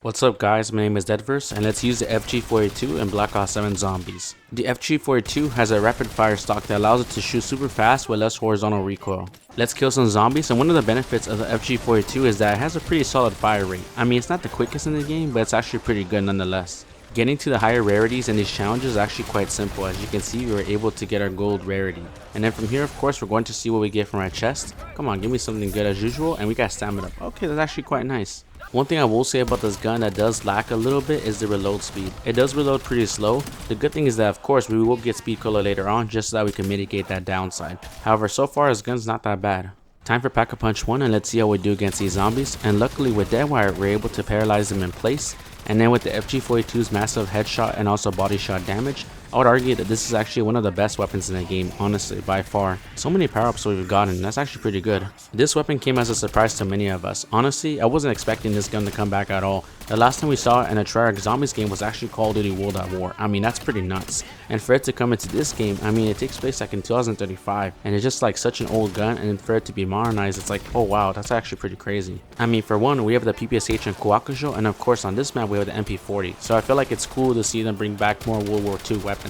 What's up guys, my name is DeadVerse and let's use the FG-42 in BO7 Zombies. The FG-42 has a rapid fire stock that allows it to shoot super fast with less horizontal recoil. Let's kill some zombies, and one of the benefits of the FG-42 is that it has a pretty solid fire rate. I mean, it's not the quickest in the game, but it's actually pretty good nonetheless. Getting to the higher rarities in these challenges is actually quite simple. As you can see, we were able to get our gold rarity. And then from here, of course, we're going to see what we get from our chest. Come on, give me something good as usual, and we got stamina. Okay, that's actually quite nice. One thing I will say about this gun that does lack a little bit is the reload speed. It does reload pretty slow. The good thing is that of course we will get speed cola later on just so that we can mitigate that downside. However, so far this gun's not that bad. Time for Pack a Punch 1 and let's see how we do against these zombies. And luckily with Deadwire we're able to paralyze them in place. And then with the FG-42's massive headshot and also body shot damage, I would argue that this is actually one of the best weapons in the game, honestly, by far. So many power-ups we've gotten, that's actually pretty good. This weapon came as a surprise to many of us. Honestly, I wasn't expecting this gun to come back at all. The last time we saw it in a Treyarch Zombies game was actually Call of Duty World at War. I mean, that's pretty nuts. And for it to come into this game, I mean, it takes place like in 2035, and it's just like such an old gun, and for it to be modernized, it's like, oh wow, that's actually pretty crazy. I mean, for one, we have the PPSH and Kuakujo, and of course on this map we have the MP40, so I feel like it's cool to see them bring back more World War II weapons.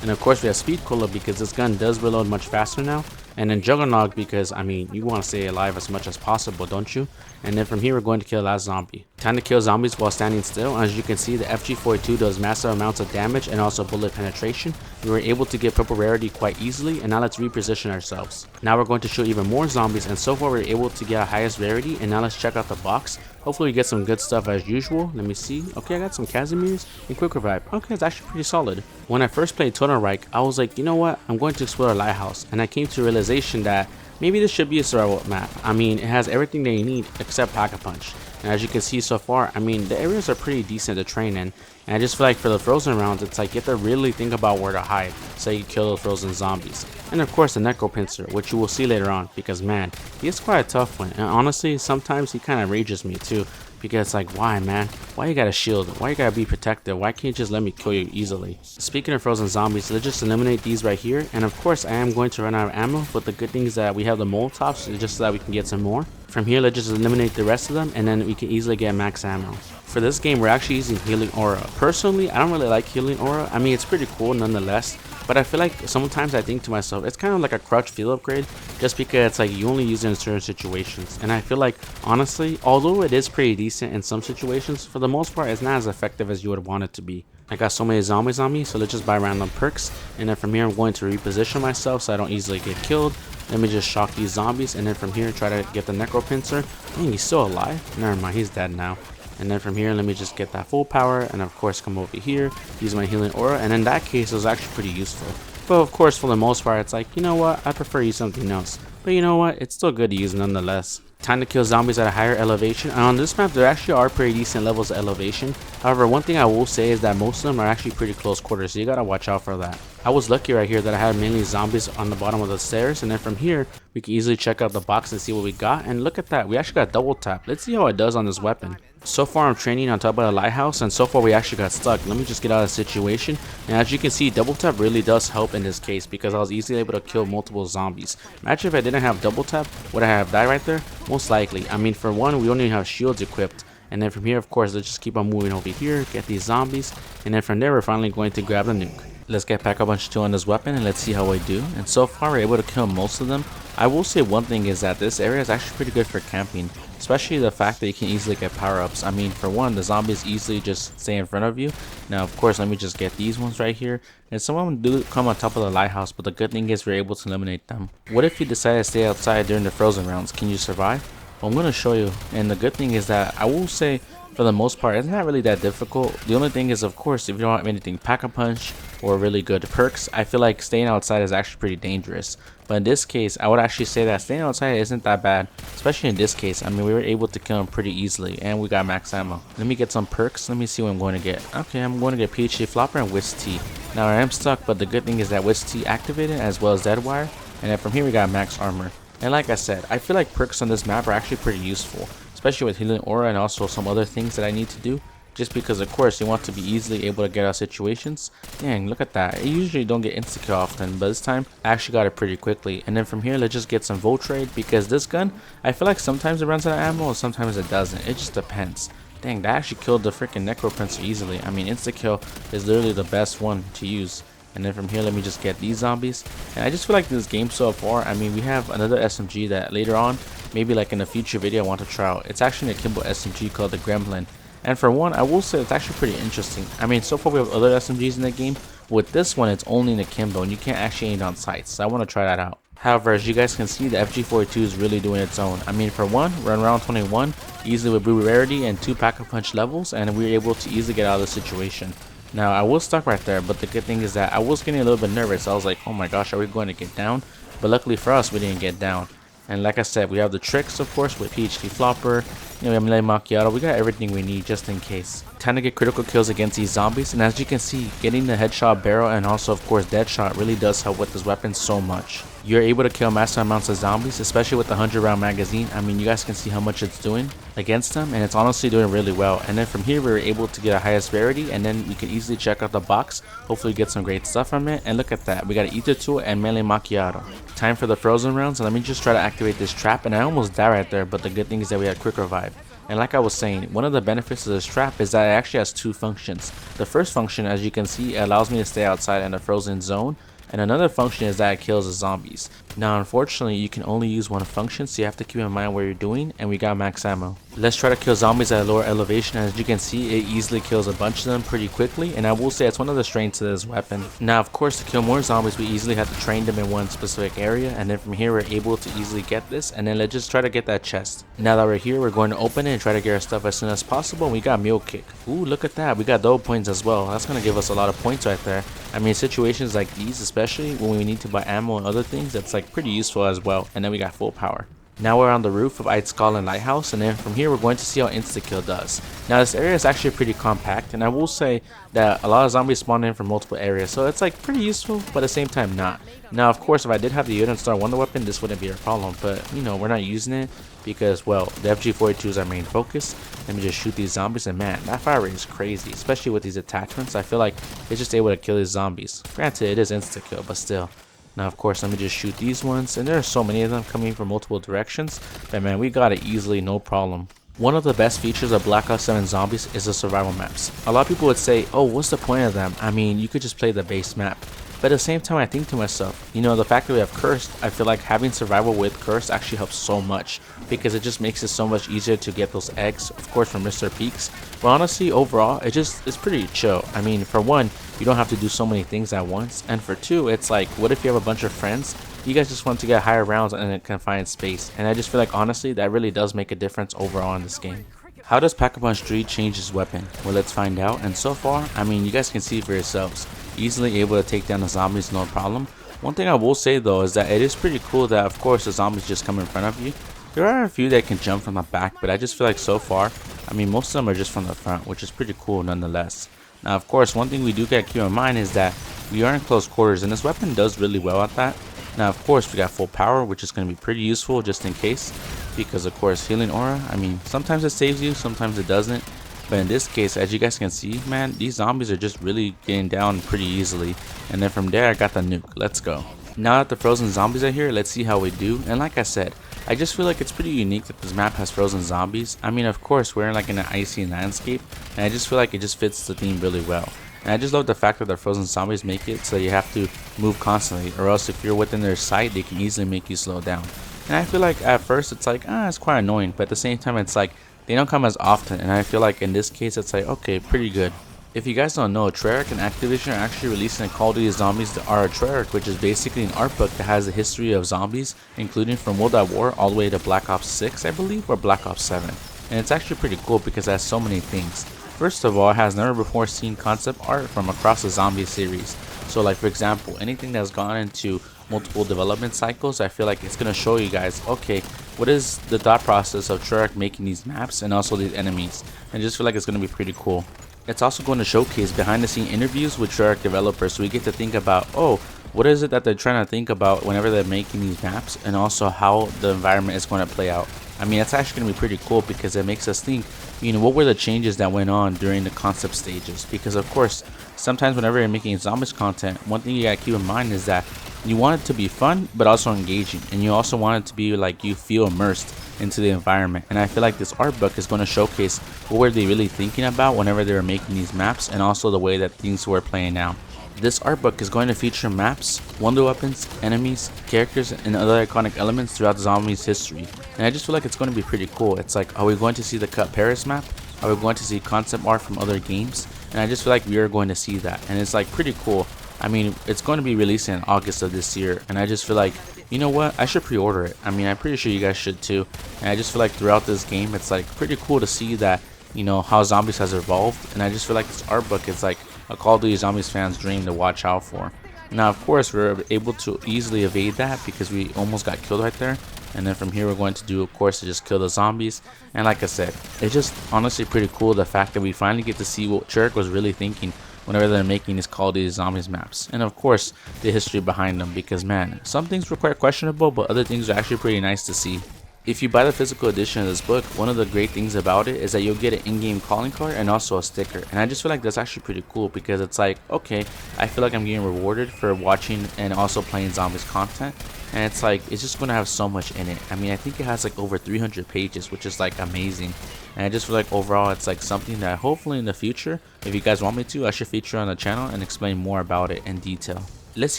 And of course we have Speed Cola because this gun does reload much faster now. And then Juggernog because, I mean, you want to stay alive as much as possible, don't you? And then from here we're going to kill the last zombie. Time to kill zombies while standing still. As you can see, the FG-42 does massive amounts of damage and also bullet penetration. We were able to get purple rarity quite easily, and now let's reposition ourselves. Now we're going to show even more zombies, and so far we're able to get our highest rarity. And now let's check out the box. Hopefully we get some good stuff as usual. Let me see. Okay, I got some Casimirs and Quick Revive. Okay, it's actually pretty solid. When I first played Totenreich, I was like, you know what? I'm going to explore a lighthouse. And I came to a realization that maybe this should be a survival map. I mean, it has everything that you need except Pack a Punch. And as you can see so far, I mean, the areas are pretty decent to train in. And I just feel like for the frozen rounds, it's like you have to really think about where to hide so you can kill those frozen zombies. And of course the Necro Pincer, which you will see later on, because man, he is quite a tough one. And honestly, sometimes he kind of rages me too. Because it's like, why man? Why you gotta shield? Why you gotta be protected? Why can't you just let me kill you easily? Speaking of frozen zombies, let's just eliminate these right here. And of course, I am going to run out of ammo, but the good thing is that we have the Molotovs just so that we can get some more. From here, let's just eliminate the rest of them, and then we can easily get max ammo. For this game, we're actually using Healing Aura. Personally, I don't really like Healing Aura. I mean, it's pretty cool nonetheless. But I feel like sometimes I think to myself, it's kind of like a crutch field upgrade, just because it's like you only use it in certain situations. And I feel like, honestly, although it is pretty decent in some situations, for the most part, it's not as effective as you would want it to be. I got so many zombies on me, so let's just buy random perks. And then from here, I'm going to reposition myself so I don't easily get killed. Let me just shock these zombies, and then from here, try to get the Necro Pincer. Dang, he's still alive? Never mind, he's dead now. And then from here, let me just get that full power, and of course come over here, use my Healing Aura, and in that case it was actually pretty useful. But of course for the most part it's like, you know what, I prefer to use something else. But you know what, it's still good to use nonetheless. Time to kill zombies at a higher elevation, and on this map there actually are pretty decent levels of elevation. However, one thing I will say is that most of them are actually pretty close quarters, so you gotta watch out for that. I was lucky right here that I had mainly zombies on the bottom of the stairs, and then from here we can easily check out the box and see what we got. And look at that, we actually got double tap. Let's see how it does on this weapon. So far I'm training on top of the lighthouse, and so far we actually got stuck. Let me just get out of the situation. And as you can see, double tap really does help in this case because I was easily able to kill multiple zombies. Imagine if I didn't have double tap, would I have died right there? Most likely. I mean, for one, we don't even have shields equipped. And then from here, of course, let's just keep on moving over here, get these zombies, and then from there we're finally going to grab the nuke. Let's get Pack a Punch 2 on this weapon and let's see how we do. And so far we're able to kill most of them. I will say one thing is that this area is actually pretty good for camping, especially the fact that you can easily get power-ups. I mean, for one, the zombies easily just stay in front of you. Now of course, let me just get these ones right here, and some of them do come on top of the lighthouse, but the good thing is we're able to eliminate them. What if you decide to stay outside during the frozen rounds? Can you survive? Well, I'm going to show you, and the good thing is that I will say for the most part it's not really that difficult. The only thing is, of course, if you don't have anything Pack a Punch or really good perks, I feel like staying outside is actually pretty dangerous. But in this case, I would actually say that staying outside isn't that bad, especially in this case. I mean, we were able to kill him pretty easily, and we got max ammo. Let me get some perks. Let me see what I'm going to get. Okay, I'm going to get PhD Flopper and Whisk T. Now I am stuck, but the good thing is that Whisk T activated as well as Deadwire, and then from here we got max armor. And like I said, I feel like perks on this map are actually pretty useful, especially with Healing Aura and also some other things that I need to do. Just because of course you want to be easily able to get out of situations. Dang, look at that. I usually don't get insta-kill often, but this time I actually got it pretty quickly. And then from here, let's just get some Volt Trade, because this gun, I feel like sometimes it runs out of ammo and sometimes it doesn't. It just depends. Dang, that actually killed the freaking Necroprincer easily. I mean, insta-kill is literally the best one to use. And then from here, let me just get these zombies. And I just feel like this game so far, I mean, we have another SMG that later on, maybe like in a future video I want to try out. It's actually a Kimbo SMG called the Gremlin. And for one, I will say it's actually pretty interesting. I mean, so far we have other SMGs in the game. With this one, it's only in a Kimbo and you can't actually aim on sights. So I want to try that out. However, as you guys can see, the FG-42 is really doing its own. I mean, for one, run around 21, easily with Blue Rarity and 2 Pack-a-Punch levels, and we were able to easily get out of the situation. Now, I was stuck right there, but the good thing is that I was getting a little bit nervous. I was like, oh my gosh, are we going to get down? But luckily for us, we didn't get down. And like I said, we have the tricks, of course, with PhD Flopper, we have Melee Macchiato. We got everything we need just in case. Time to get critical kills against these zombies. And as you can see, getting the headshot barrel and also, of course, deadshot really does help with this weapon so much. You're able to kill massive amounts of zombies, especially with the 100-round magazine. I mean, you guys can see how much it's doing against them, and it's honestly doing really well. And then from here, we were able to get a highest rarity, and then we can easily check out the box, hopefully get some great stuff from it. And look at that, we got an Ether Tool and Melee Macchiato. Time for the frozen rounds, and let me just try to activate this trap, and I almost died right there, but the good thing is that we had quick revive. And like I was saying, one of the benefits of this trap is that it actually has 2 functions. The first function, as you can see, it allows me to stay outside in the frozen zone. And another function is that it kills the zombies. Now, unfortunately, you can only use one function, so you have to keep in mind what you're doing, and we got max ammo. Let's try to kill zombies at a lower elevation. As you can see, it easily kills a bunch of them pretty quickly, and I will say it's one of the strengths of this weapon. Now, of course, to kill more zombies, we easily have to train them in one specific area, and then from here, we're able to easily get this, and then let's just try to get that chest. Now that we're here, we're going to open it and try to get our stuff as soon as possible, and we got Mule Kick. Ooh, look at that. We got double points as well. That's going to give us a lot of points right there. I mean, situations like these, especially when we need to buy ammo and other things, that's like pretty useful as well. And then we got full power. Now we're on the roof of Eidskallen Lighthouse, and then from here we're going to see how insta-kill does. Now this area is actually pretty compact, and I will say that a lot of zombies spawn in from multiple areas, so it's like pretty useful, but at the same time not. Now of course, if I did have the Yoda Star Wonder Weapon, this wouldn't be a problem, but you know, we're not using it because, well, the FG-42 is our main focus. Let me just shoot these zombies, and man, that fire rate is crazy, especially with these attachments. I feel like it's just able to kill these zombies. Granted, it is insta-kill, but still. Now, of course, let me just shoot these ones, and there are so many of them coming from multiple directions, but man, we got it easily, no problem. One of the best features of Black Ops 7 Zombies is the survival maps. A lot of people would say, oh, what's the point of them? I mean, you could just play the base map. But at the same time, I think to myself, you know, the fact that we have Cursed, I feel like having survival with Cursed actually helps so much, because it just makes it so much easier to get those eggs, of course, from Mr. Peaks. But honestly, overall, it's pretty chill. I mean, for one, you don't have to do so many things at once, and for two, it's like, what if you have a bunch of friends? You guys just want to get higher rounds in a confined space, and I just feel like, honestly, that really does make a difference overall in this game. How does Pack-a-Punch 3 change his weapon? Well, let's find out. And so far, I mean, you guys can see for yourselves. Easily able to take down the zombies, no problem. One thing I will say though is that it is pretty cool that, of course, the zombies just come in front of you. There are a few that can jump from the back, but I just feel like so far, I mean, most of them are just from the front, which is pretty cool nonetheless. Now, of course, one thing we do gotta keep in mind is that we are in close quarters, and this weapon does really well at that. Now, of course, we got full power, which is going to be pretty useful just in case, because, of course, healing aura, I mean, sometimes it saves you, sometimes it doesn't. But in this case, as you guys can see, man, these zombies are just really getting down pretty easily. And then from there, I got the nuke. Let's go. Now that the frozen zombies are here, let's see how we do. And like I said, I just feel like it's pretty unique that this map has frozen zombies. I mean, of course, we're in like in an icy landscape, and I just feel like it just fits the theme really well. And I just love the fact that the frozen zombies make it so you have to move constantly, or else if you're within their sight, they can easily make you slow down. And I feel like at first it's like, it's quite annoying, but at the same time it's like, they don't come as often, and I feel like in this case it's like, okay, pretty good. If you guys don't know, Treyarch and Activision are actually releasing a Call of Duty Zombies the Art of Treyarch, which is basically an art book that has the history of zombies, including from World at War all the way to Black Ops 6, I believe, or Black Ops 7. And it's actually pretty cool because it has so many things. First of all, it has never before seen concept art from across the zombie series. So like, for example, anything that's gone into multiple development cycles, I feel like it's going to show you guys, okay, what is the thought process of Treyarch making these maps and also these enemies. And I just feel like it's going to be pretty cool. It's also going to showcase behind the scene interviews with Treyarch developers, so we get to think about, oh, what is it that they're trying to think about whenever they're making these maps, and also how the environment is going to play out. I mean, it's actually going to be pretty cool because it makes us think, what were the changes that went on during the concept stages, because of course sometimes whenever you're making zombies content, one thing you gotta keep in mind is that you want it to be fun but also engaging, and you also want it to be like you feel immersed into the environment. And I feel like this art book is going to showcase what were they really thinking about whenever they were making these maps, and also the way that things were playing out. This art book is going to feature maps, wonder weapons, enemies, characters, and other iconic elements throughout the zombies history. And I just feel like it's going to be pretty cool. It's like, are we going to see the cut Paris map? Are we going to see concept art from other games? And I just feel like we are going to see that, and it's like pretty cool. I mean, it's going to be releasing in August of this year, and I just feel like, you know what, I should pre-order it. I mean, I'm pretty sure you guys should too. And I just feel like throughout this game, it's like pretty cool to see that, how zombies has evolved. And I just feel like this art book is like a Call of Duty Zombies fan's dream to watch out for. Now, of course, we're able to easily evade that because we almost got killed right there. And then from here, we're going to do, of course, to just kill the zombies. And like I said, it's just honestly pretty cool the fact that we finally get to see what Treyarch was really thinking whenever they're making these Call of Duty Zombies maps. And of course, the history behind them, because man, some things were quite questionable, but other things are actually pretty nice to see. If you buy the physical edition of this book, one of the great things about it is that you'll get an in-game calling card and also a sticker. And I just feel like that's actually pretty cool, because it's like, okay, I feel like I'm getting rewarded for watching and also playing zombies content. And it's like, it's just going to have so much in it. I mean, I think it has like over 300 pages, which is like amazing. And I just feel like overall it's like something that hopefully in the future, if you guys want me to, I should feature on the channel and explain more about it in detail. Let's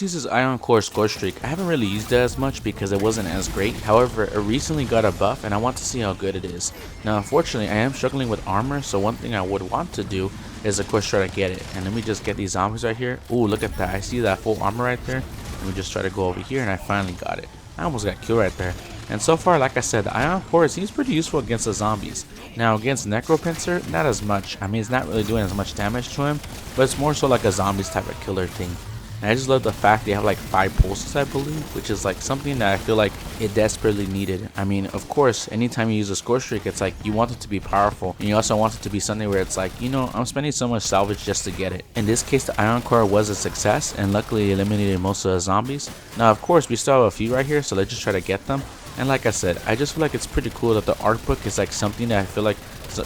use this Iron Core score streak. I haven't really used it as much because it wasn't as great. However, it recently got a buff and I want to see how good it is. Now, unfortunately, I am struggling with armor, so one thing I would want to do is of course try to get it. And let me just get these zombies right here. Ooh, look at that. I see that full armor right there. Let me just try to go over here, and I finally got it. I almost got killed right there. And so far, like I said, the Iron Core seems pretty useful against the zombies. Now, against Necropincer, not as much. I mean, it's not really doing as much damage to him, but it's more so like a zombies type of killer thing. And I just love the fact they have like 5 pulses, I believe, which is like something that I feel like it desperately needed. I mean, of course, anytime you use a score streak, it's like you want it to be powerful, and you also want it to be something where it's like, I'm spending so much salvage just to get it. In this case, the Iron Core was a success, and luckily eliminated most of the zombies. Now, of course, we still have a few right here, so let's just try to get them. And like I said, I just feel like it's pretty cool that the art book is like something that I feel like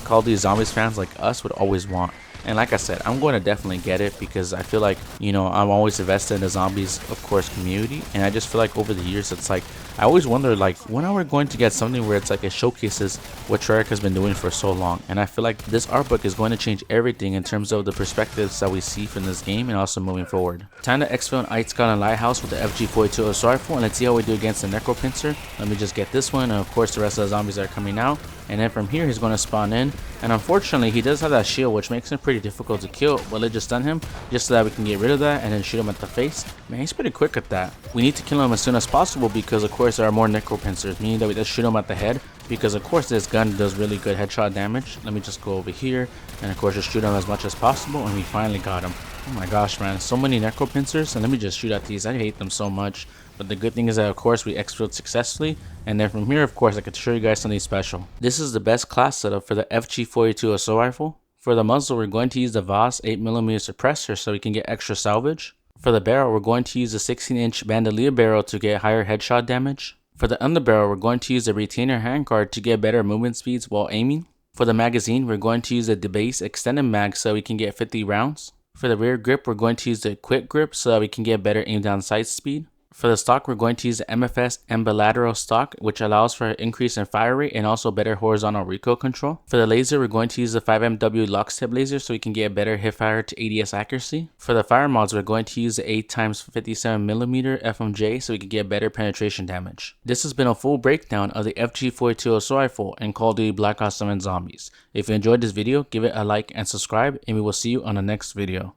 Call of Duty Zombies fans like us would always want. And like I said, I'm going to definitely get it because I feel like, I'm always invested in the zombies, of course, community. And I just feel like over the years, it's like, I always wonder, like, when are we going to get something where it's like it showcases what Treyarch has been doing for so long? And I feel like this art book is going to change everything in terms of the perspectives that we see from this game and also moving forward. Time to exfil in Eidskallen Lighthouse with the FG-42 assault rifle, and let's see how we do against the Necropincer. Let me just get this one, and of course the rest of the zombies are coming out. And then from here, he's going to spawn in. And unfortunately, he does have that shield, which makes him pretty difficult to kill. But let's just stun him, just so that we can get rid of that and then shoot him at the face. Man, he's pretty quick at that. We need to kill him as soon as possible because, of course, there are more Necropincers, meaning that we just shoot him at the head. Because, of course, this gun does really good headshot damage. Let me just go over here and, of course, just shoot him as much as possible. And we finally got him. Oh my gosh, man. So many Necropincers. And let me just shoot at these. I hate them so much. But the good thing is that, of course, we exfilled successfully. And then from here, of course, I can show you guys something special. This is the best class setup for the FG-42 assault rifle. For the muzzle, we're going to use the Debase 8mm suppressor so we can get extra salvage. For the barrel, we're going to use a 16-inch Bandolier barrel to get higher headshot damage. For the underbarrel, we're going to use a retainer handguard to get better movement speeds while aiming. For the magazine, we're going to use a Debase extended mag so we can get 50 rounds. For the rear grip, we're going to use the Acquit grip so that we can get better aim down sight speed. For the stock, we're going to use the MFS Ambilateral stock, which allows for an increase in fire rate and also better horizontal recoil control. For the laser, we're going to use the 5MW Lockstep laser so we can get better hipfire to ADS accuracy. For the fire mods, we're going to use the 8x57mm FMJ so we can get better penetration damage. This has been a full breakdown of the FG-42 assault rifle and Call of Duty Black Ops 7 Zombies. If you enjoyed this video, give it a like and subscribe, and we will see you on the next video.